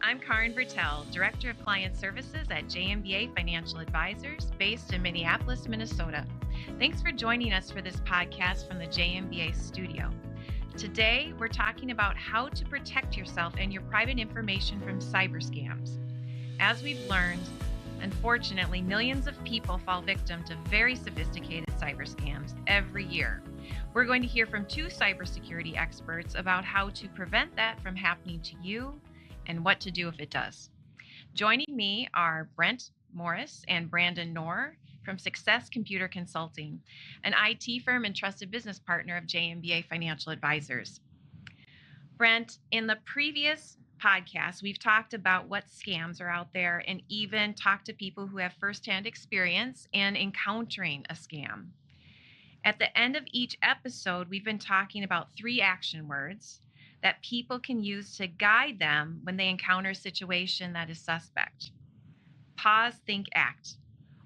I'm Cärin Viertel, Director of Client Services at JNBA Financial Advisors, based in Minneapolis, Minnesota. Thanks for joining us for this podcast from the JNBA studio. Today, we're talking about how to protect yourself and your private information from cyber scams. As we've learned, unfortunately, millions of people fall victim to very sophisticated cyber scams every year. We're going to hear from two cybersecurity experts about how to prevent that from happening to you and what to do if it does. Joining me are Brent Morris and Brandon Nohr from Success Computer Consulting, an IT firm and trusted business partner of JNBA Financial Advisors. Brent, in the previous podcast, we've talked about what scams are out there and even talked to people who have firsthand experience in encountering a scam. At the end of each episode, we've been talking about 3 action words that people can use to guide them when they encounter a situation that is suspect. Pause, think, act.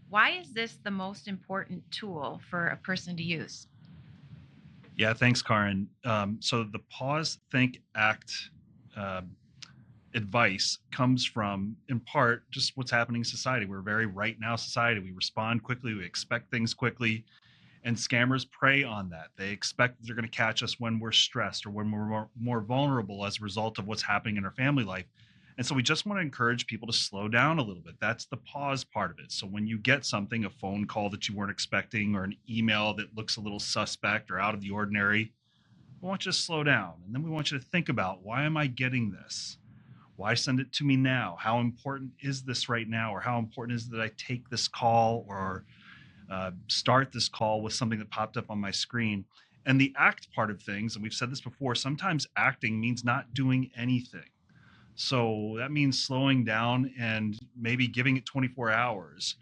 Why is this the most important tool for a person to use? Yeah, thanks, Cärin. So the pause, think, act advice comes from, in part, just what's happening in society. We're a very right now society. We respond quickly. We expect things quickly. And scammers prey on that. They expect that they're going to catch us when we're stressed or when we're more vulnerable as a result of what's happening in our family life. And so we just want to encourage people to slow down a little bit. That's the pause part of it. So when you get something, a phone call that you weren't expecting or an email that looks a little suspect or out of the ordinary, we want you to slow down. And then we want you to think about, why am I getting this? Why send it to me now? How important is this right now? Or how important is it that I take this call or start this call with something that popped up on my screen? And the act part of things, and we've said this before, sometimes acting means not doing anything. So that means slowing down and maybe giving it 24 hours.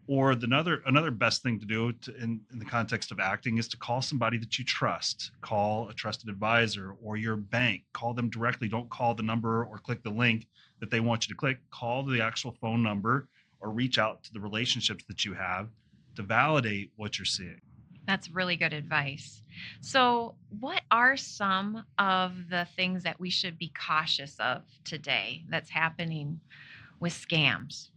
Or another best thing to do in the context of acting is to call somebody that you trust. Call a trusted advisor or your bank. Call them directly. Don't call the number or click the link that they want you to click. Call the actual phone number or reach out to the relationships that you have to validate what you're seeing. That's really good advice. So, what are some of the things that we should be cautious of today that's happening with scams?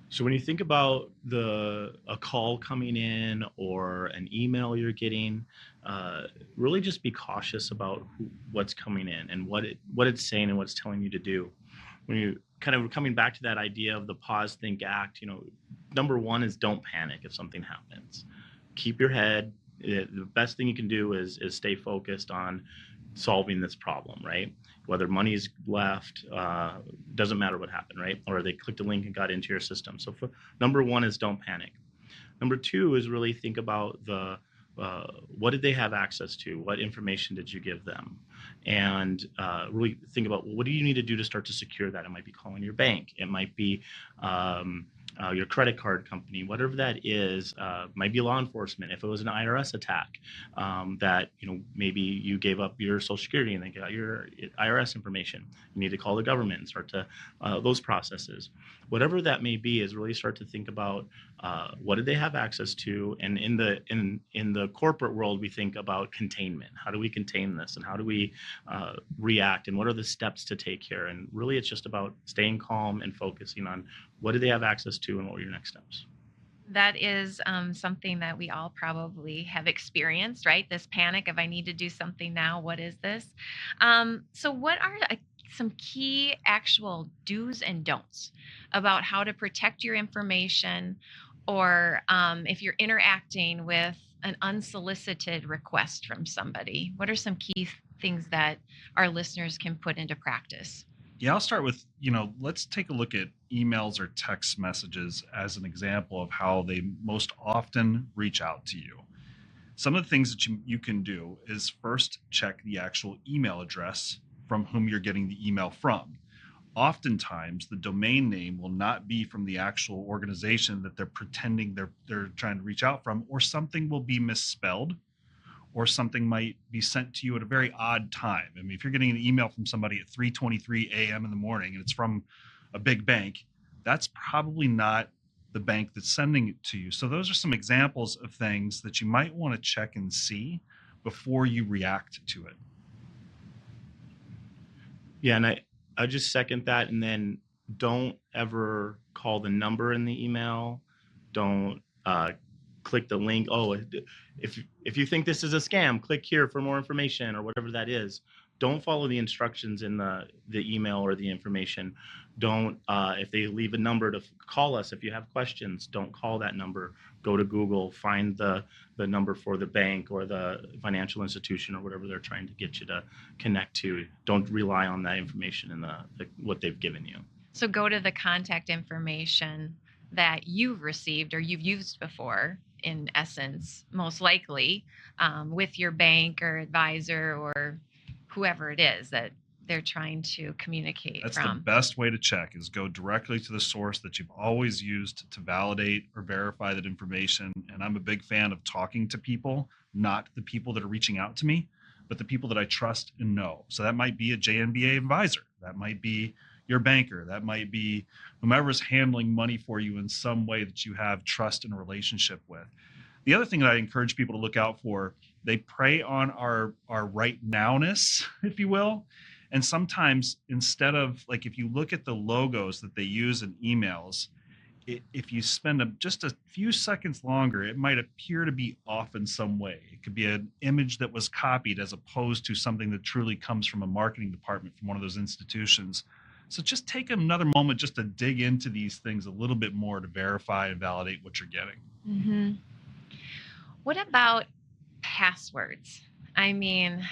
So when you think about a call coming in or an email you're getting, really just be cautious about what's coming in and what it's saying and what it's telling you to do. When you kind of coming back to that idea of the pause, think, act, number one is don't panic if something happens. Keep your head. The best thing you can do is stay focused on solving this problem, right? Whether money's left, doesn't matter what happened, right? Or they clicked a link and got into your system. So number one is don't panic. Number two is really think about what did they have access to? What information did you give them? And really think about, what do you need to do to start to secure that? It might be calling your bank. It might be your credit card company, whatever that is. Might be law enforcement. If it was an IRS attack, that maybe you gave up your Social Security and they got your IRS information, you need to call the government and start to those processes. Whatever that may be, is really start to think about what did they have access to, and in the corporate world, we think about containment. How do we contain this, and how do we react, and what are the steps to take here? And really, it's just about staying calm and focusing on what do they have access to and what are your next steps. That is something that we all probably have experienced, right? This panic of, I need to do something now. What is this? So what are some key actual do's and don'ts about how to protect your information, or if you're interacting with an unsolicited request from somebody? What are some key things that our listeners can put into practice? Yeah, I'll start with, let's take a look at emails or text messages as an example of how they most often reach out to you. Some of the things that you can do is first check the actual email address from whom you're getting the email from. Oftentimes, the domain name will not be from the actual organization that they're pretending they're trying to reach out from, or something will be misspelled, or something might be sent to you at a very odd time. I mean, if you're getting an email from somebody at 3:23 a.m. in the morning and it's from a big bank, that's probably not the bank that's sending it to you. So those are some examples of things that you might want to check and see before you react to it. Yeah, and I just second that. And then don't ever call the number in the email. Don't click the link. Oh, if you think this is a scam, click here for more information or whatever that is. Don't follow the instructions in the email or the information. Don't, if they leave a number to call us, if you have questions, don't call that number. Go to Google, find the number for the bank or the financial institution or whatever they're trying to get you to connect to. Don't rely on that information in what they've given you. So go to the contact information that you've received or you've used before, in essence, most likely, with your bank or advisor or whoever it is that they're trying to communicate That's from. the best way to check, is go directly to the source that you've always used to validate or verify that information. And I'm a big fan of talking to people, not the people that are reaching out to me, but the people that I trust and know. So that might be a JNBA advisor. That might be your banker. That might be whomever's handling money for you in some way that you have trust and a relationship with. The other thing that I encourage people to look out for, they prey on our right nowness, if you will. And sometimes, instead of, like, if you look at the logos that they use in emails, if you spend just a few seconds longer, it might appear to be off in some way. It could be an image that was copied as opposed to something that truly comes from a marketing department from one of those institutions. So just take another moment just to dig into these things a little bit more to verify and validate what you're getting. Mm-hmm. What about passwords? I mean,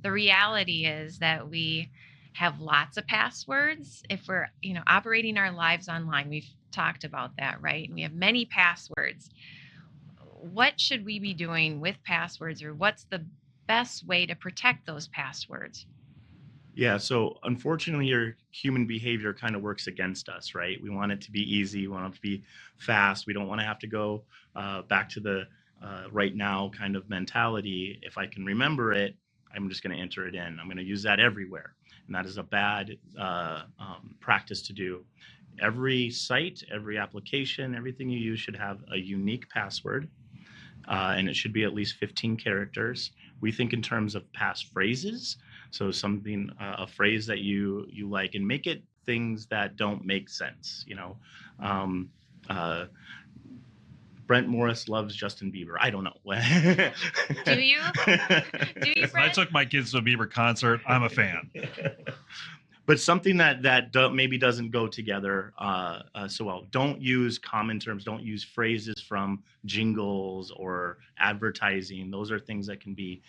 the reality is that we have lots of passwords. If we're, operating our lives online, we've talked about that, right? We have many passwords. What should we be doing with passwords, or what's the best way to protect those passwords? Yeah, so unfortunately, your human behavior kind of works against us, right? We want it to be easy. We want it to be fast. We don't want to have to go back to the right now kind of mentality. If I can remember it, I'm just going to enter it in. I'm going to use that everywhere. And that is a bad practice to do. Every site, every application, everything you use should have a unique password. And it should be at least 15 characters. We think in terms of past-phrases. So something, a phrase that you like, and make it things that don't make sense. Brent Morris loves Justin Bieber. I don't know. Do you? Do you, Brent? I took my kids to a Bieber concert. I'm a fan. But something that maybe doesn't go together so well. Don't use common terms. Don't use phrases from jingles or advertising. Those are things that can be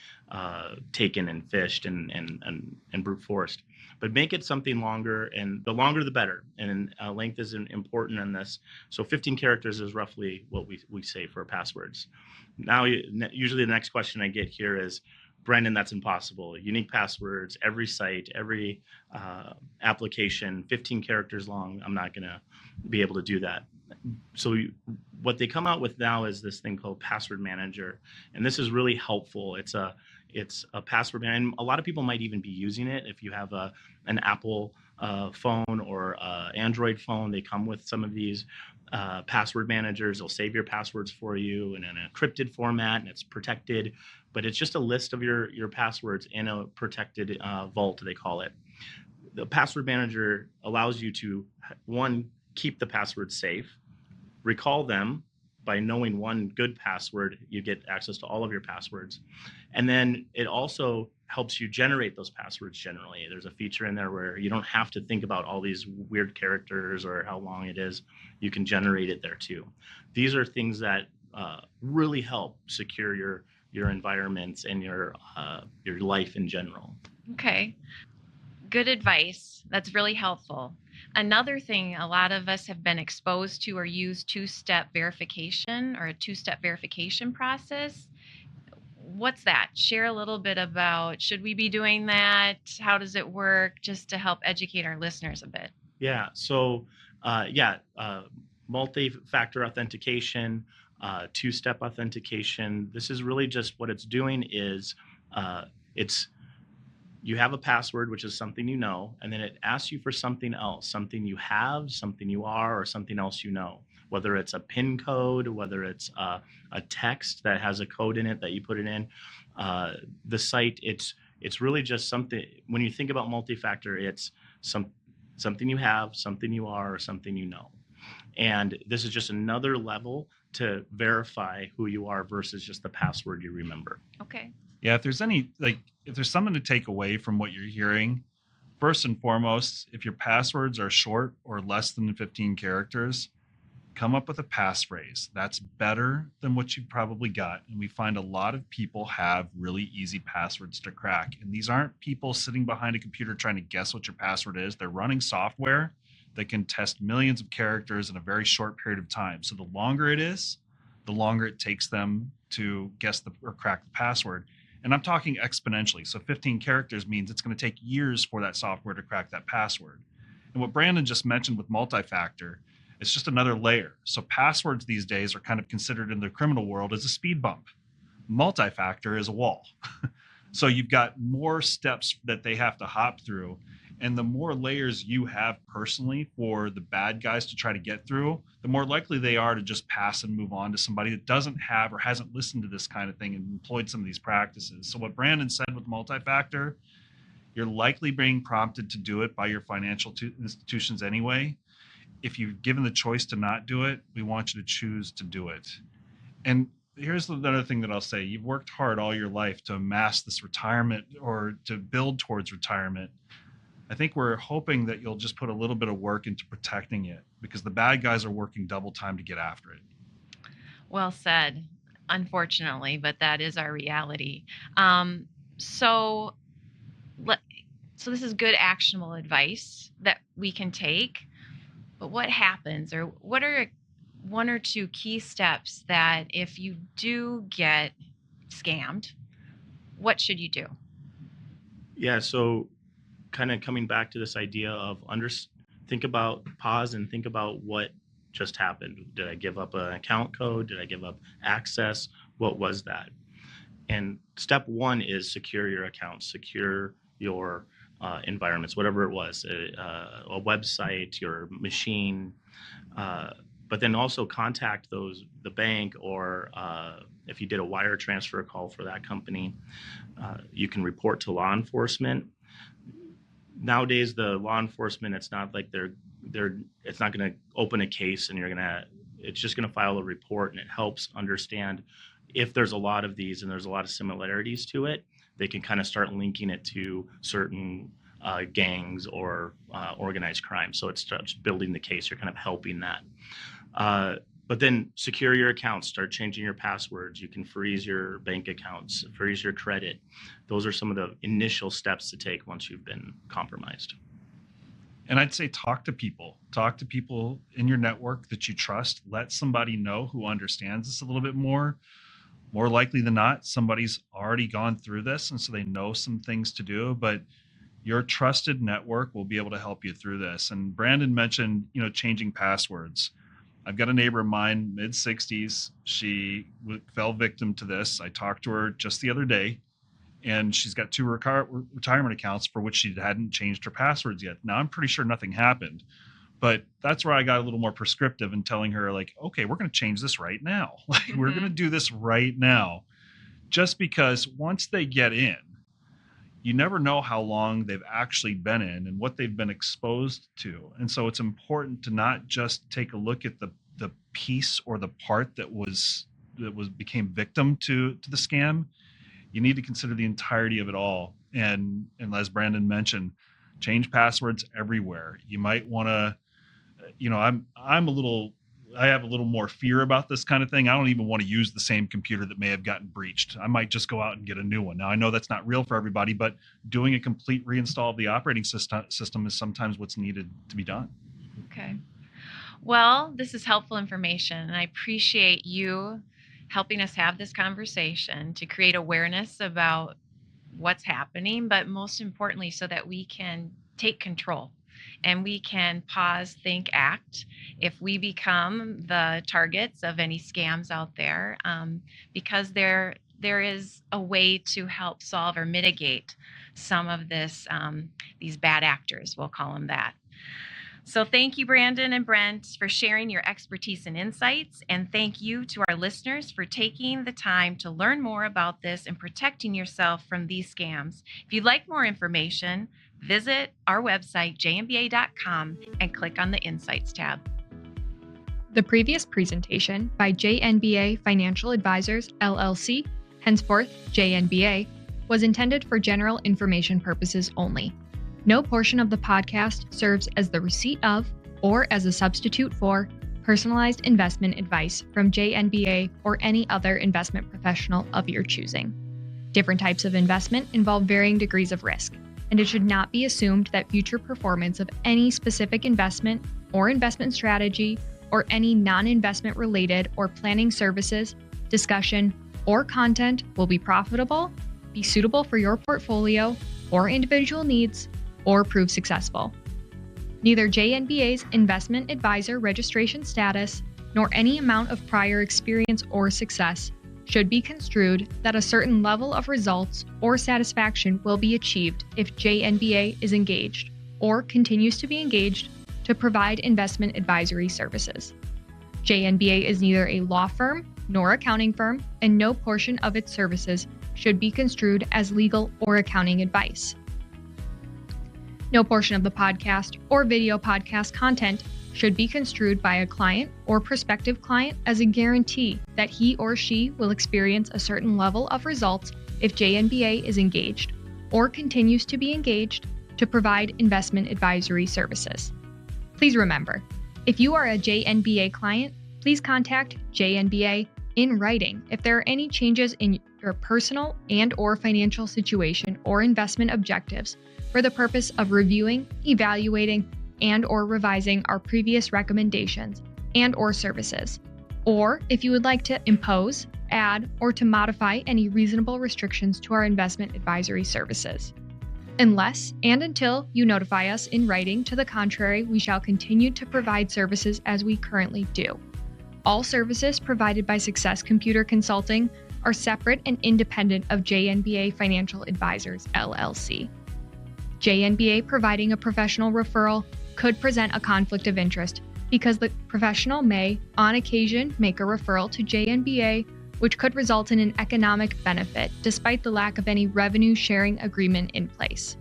taken and fished and brute forced. But make it something longer, and the longer the better. And length is important in this. So 15 characters is roughly what we say for passwords. Now, usually the next question I get here is, Brendan, that's impossible. Unique passwords, every site, every application, 15 characters long. I'm not going to be able to do that. So what they come out with now is this thing called Password Manager. And this is really helpful. It's a password manager. And a lot of people might even be using it. If you have an Apple phone or Android phone, they come with some of these password managers. They'll save your passwords for you in an encrypted format, and it's protected. But it's just a list of your passwords in a protected vault, they call it. The password manager allows you to, one, keep the passwords safe, recall them. By knowing one good password, you get access to all of your passwords. And then it also helps you generate those passwords generally. There's a feature in there where you don't have to think about all these weird characters or how long it is. You can generate it there too. These are things that really help secure your environments and your life in general. Okay. Good advice. That's really helpful. Another thing a lot of us have been exposed to or use two-step verification or a two-step verification process. What's that? Share a little bit about, should we be doing that? How does it work? Just to help educate our listeners a bit. Yeah. So, multi-factor authentication, two-step authentication. This is really just what it's doing is you have a password, which is something you know, and then it asks you for something else, something you have, something you are, or something else you know. Whether it's a PIN code, whether it's a text that has a code in it that you put it in. The site, It's really just something, when you think about multi-factor, it's something you have, something you are, or something you know. And this is just another level to verify who you are versus just the password you remember. Okay. Yeah, if there's something to take away from what you're hearing, first and foremost, if your passwords are short or less than 15 characters, come up with a passphrase. That's better than what you've probably got. And we find a lot of people have really easy passwords to crack. And these aren't people sitting behind a computer trying to guess what your password is. They're running software that can test millions of characters in a very short period of time. So the longer it is, the longer it takes them to guess or crack the password. And I'm talking exponentially. So 15 characters means it's going to take years for that software to crack that password. And what Brandon just mentioned with multi-factor, it's just another layer. So passwords these days are kind of considered in the criminal world as a speed bump. Multi-factor is a wall. So you've got more steps that they have to hop through. And the more layers you have personally for the bad guys to try to get through, the more likely they are to just pass and move on to somebody that doesn't have or hasn't listened to this kind of thing and employed some of these practices. So what Brandon said with multi-factor, you're likely being prompted to do it by your financial institutions anyway. If you've given the choice to not do it, we want you to choose to do it. And here's another thing that I'll say. You've worked hard all your life to amass this retirement or to build towards retirement. I think we're hoping that you'll just put a little bit of work into protecting it because the bad guys are working double time to get after it. Well said, unfortunately, but that is our reality. So this is good actionable advice that we can take. But what happens, or what are one or two key steps that if you do get scammed, what should you do? Yeah, so kind of coming back to this idea of pause and think about what just happened. Did I give up an account code? Did I give up access? What was that? And step one is secure your accounts, secure your environments, whatever it was, a website, your machine, but then also contact the bank, or if you did a wire transfer call for that company, you can report to law enforcement. Nowadays, the law enforcement, it's not like it's not going to open a case and it's just going to file a report, and it helps understand if there's a lot of these and there's a lot of similarities to it. They can kind of start linking it to certain gangs or organized crime. So it starts building the case. You're kind of helping that. But then secure your accounts, start changing your passwords. You can freeze your bank accounts, freeze your credit. Those are some of the initial steps to take once you've been compromised. And I'd say talk to people in your network that you trust. Let somebody know who understands this a little bit more. More likely than not, somebody's already gone through this, and so they know some things to do, but your trusted network will be able to help you through this. And Brandon mentioned, changing passwords. I've got a neighbor of mine, mid-60s. She fell victim to this. I talked to her just the other day, and she's got 2 retirement accounts for which she hadn't changed her passwords yet. Now, I'm pretty sure nothing happened, but that's where I got a little more prescriptive in telling her, like, okay, we're going to change this right now. Like, we're going to do this right now, just because once they get in, you never know how long they've actually been in and what they've been exposed to. And so it's important to not just take a look at the piece or the part that became victim to the scam. You need to consider the entirety of it all. And as Brandon mentioned, change passwords everywhere. You might want to, I have a little more fear about this kind of thing. I don't even want to use the same computer that may have gotten breached. I might just go out and get a new one. Now, I know that's not real for everybody, but doing a complete reinstall of the operating system is sometimes what's needed to be done. Okay. Well, this is helpful information, and I appreciate you helping us have this conversation to create awareness about what's happening, but most importantly, so that we can take control and we can pause, think, act if we become the targets of any scams out there, because there is a way to help solve or mitigate some of this, these bad actors, we'll call them that. So thank you, Brandon and Brent, for sharing your expertise and insights. And thank you to our listeners for taking the time to learn more about this and protecting yourself from these scams. If you'd like more information, visit our website, jnba.com, and click on the Insights tab. The previous presentation by JNBA Financial Advisors, LLC, henceforth JNBA, was intended for general information purposes only. No portion of the podcast serves as the receipt of or as a substitute for personalized investment advice from JNBA or any other investment professional of your choosing. Different types of investment involve varying degrees of risk, and it should not be assumed that future performance of any specific investment or investment strategy or any non-investment related or planning services, discussion, or content will be profitable, be suitable for your portfolio or individual needs, or prove successful. Neither JNBA's investment advisor registration status nor any amount of prior experience or success should be construed that a certain level of results or satisfaction will be achieved if JNBA is engaged or continues to be engaged to provide investment advisory services. JNBA is neither a law firm nor accounting firm, and no portion of its services should be construed as legal or accounting advice. No portion of the podcast or video podcast content should be construed by a client or prospective client as a guarantee that he or she will experience a certain level of results if JNBA is engaged or continues to be engaged to provide investment advisory services. Please remember, if you are a JNBA client, please contact JNBA in writing if there are any changes in your personal and/or financial situation or investment objectives for the purpose of reviewing, evaluating, and/or revising our previous recommendations and/or services, or if you would like to impose, add, or to modify any reasonable restrictions to our investment advisory services. Unless and until you notify us in writing to the contrary, we shall continue to provide services as we currently do. All services provided by Success Computer Consulting are separate and independent of JNBA Financial Advisors, LLC. JNBA providing a professional referral could present a conflict of interest because the professional may, on occasion, make a referral to JNBA, which could result in an economic benefit despite the lack of any revenue sharing agreement in place.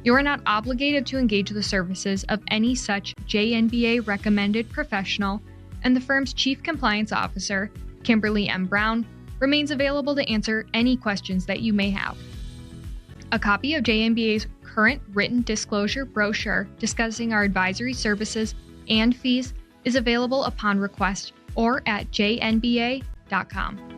You are not obligated to engage the services of any such JNBA recommended professional, and the firm's Chief Compliance Officer, Kimberly M. Brown, remains available to answer any questions that you may have. A copy of JNBA's current written disclosure brochure discussing our advisory services and fees is available upon request or at jnba.com.